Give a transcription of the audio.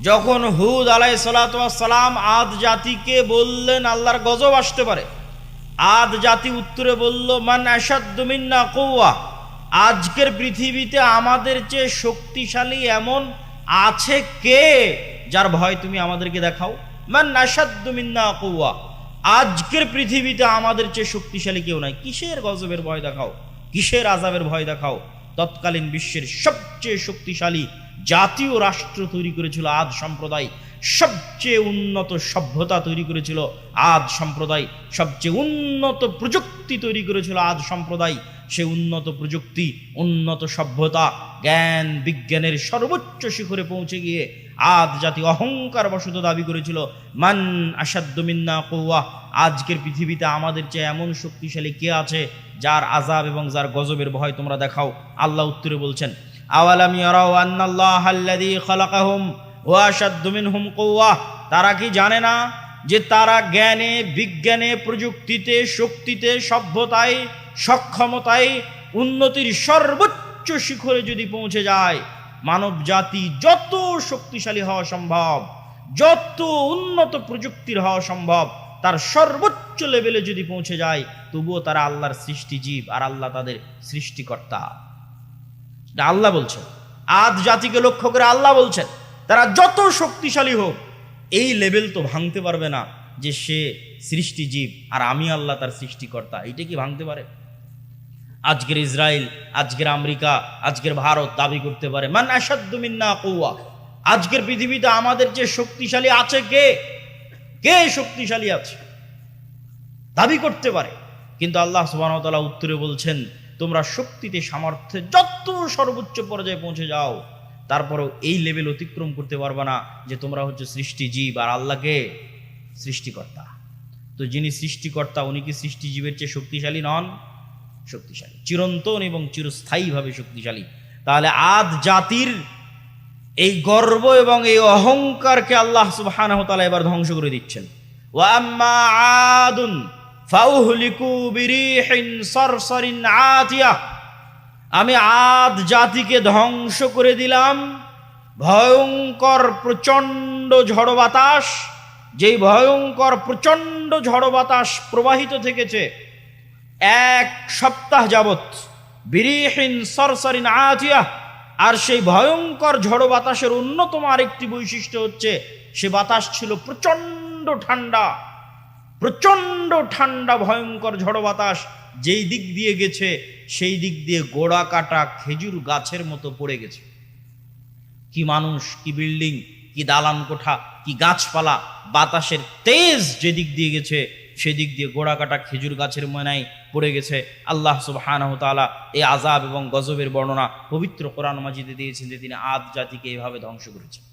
যখন হুদ আলাইহিস সালাতু ওয়াস সালাম আদ জাতিকে বললেন আল্লাহর গজব আসতে পারে, আদ জাতি উত্তরে বলল, মান আশাদ্দু মিন্না কুওয়া, আজকের পৃথিবীতে আমাদের চেয়ে শক্তিশালী এমন আছে কে যার ভয় তুমি আমাদেরকে দেখাও। মান আশাদ্দু মিন্না কুওয়া, আজকের পৃথিবীতে আমাদের চেয়ে শক্তিশালী কেউ নাই, কিসের গজবের ভয় দেখাও, কিসের আযাবের ভয় দেখাও। তৎকালীন বিশ্বের সবচেয়ে শক্তিশালী জাতীয় রাষ্ট্র তৈরি করেছিল আদ সম্প্রদায়, সবচেয়ে উন্নত সভ্যতা তৈরি করেছিল আদ সম্প্রদায়, সবচেয়ে উন্নত প্রযুক্তি তৈরি করেছিল আদ সম্প্রদায়। সে উন্নত প্রযুক্তি, উন্নত সভ্যতা, জ্ঞান বিজ্ঞানের সর্বোচ্চ শিখরে পৌঁছে গিয়ে আদ জাতি অহংকার বশত দাবি করেছিল, মান আশাদ্দু মিন্না কুওয়া, আজকের পৃথিবীতে আমাদের চেয়ে এমন শক্তিশালী কে আছে যার আযাব এবং যার গজবের ভয় তোমরা দেখাও। আল্লাহ উত্তরে বলছেন, আওয়ালাম ইয়ারাউ আন্নাল্লাহা আল্লাযী খালাকাহুম ওয়া আশাদ্দু মিনহুম কুওয়া, তারা কি জানে না যে তারা জ্ঞানে বিজ্ঞানে প্রযুক্তিতে শক্তিতে সভ্যতায় সক্ষমতায় উন্নতির সর্বোচ্চ শিখরে যদি পৌঁছে যায়, মানব জাতি যত শক্তিশালী হওয়া সম্ভব, যত উন্নত প্রযুক্তির হওয়া সম্ভব, তার সর্বোচ্চ লেভেলে যদি পৌঁছে যায়, তবুও তারা আল্লাহর সৃষ্টি জীব আর আল্লাহ তাদের সৃষ্টিকর্তা। আল্লাহ বলছেন, আদ জাতিকে লক্ষ্য করে আল্লাহ বলছেন, তারা যত শক্তিশালী হোক এই লেভেল তো ভাঙতে পারবে না যে সে সৃষ্টি জীব আর আমি আল্লাহ তার সৃষ্টিকর্তা। এইটা কি ভাঙতে পারে? আজকের ইসরায়েল, আজকের আমেরিকা, আজকের ভারত দাবি করতে পারে, মান আশাদ্দু মিন্না কুওয়া, আজকের পৃথিবীতে আমাদের যে শক্তিশালী আছে কে, কে শক্তিশালী আছে দাবি করতে পারে। কিন্তু আল্লাহ সুবহানাহু ওয়া তাআলা উত্তরে বলছেন, তোমরা শক্তিতে সামর্থ্যে যত সর্বোচ্চ পর্যায়ে পৌঁছে যাও, তারপরেও এই লেভেল অতিক্রম করতে পারবে না যে তোমরা হচ্ছে সৃষ্টি জীব আর আল্লাহকে সৃষ্টিকর্তা। তো যিনি সৃষ্টিকর্তা উনি কি সৃষ্টি জীবের চেয়ে শক্তিশালী নন? শক্তিশালী, চিরন্তন এবং চিরস্থায়ীভাবে শক্তিশালী। তাহলে আদ জাতির এই গর্ব এবং এই অহংকারকে আল্লাহ সুবহানাহু ওয়া তাআলা এবার ধ্বংস করে দিচ্ছেন। ওয়া আম্মা আদুন ফাউহলিকু বিরিহিন সরসরিন আতিয়া, আমি আদ জাতিকে ধ্বংস করে দিলাম ভয়ঙ্কর প্রচণ্ড ঝড় বাতাস, যেই ভয়ঙ্কর প্রচণ্ড ঝড় বাতাস প্রবাহিত থেকেছে 1 সপ্তাহ যাবৎ, বিরিহিন সরসরিন আতিয়া। আর সেই ভয়ঙ্কর ঝড় বাতাসের অন্যতম আরেকটি বৈশিষ্ট্য হচ্ছে সে বাতাস ছিল প্রচণ্ড ঠান্ডা, প্রচণ্ড ঠান্ডা ভয়ঙ্কর ঝড় বাতাস যেই দিক দিয়ে গেছে সেই দিক দিয়ে গোড়া কাটা খেজুর গাছের মতো পড়ে গেছে। কি মানুষ, কি বিল্ডিং, কি দালান কোঠা, কি গাছপালা, বাতাসের তেজ যেদিক দিয়ে গেছে সেদিক দিয়ে গোড়া কাটা খেজুর গাছের ময়নায় পড়ে গেছে। আল্লাহ সুবহানাহু ওয়া তাআলা এই আযাব এবং গজবের বর্ণনা পবিত্র কোরআন মাজিদে দিয়েছেন যে তিনি আদ জাতিকে এভাবে ধ্বংস করেছেন।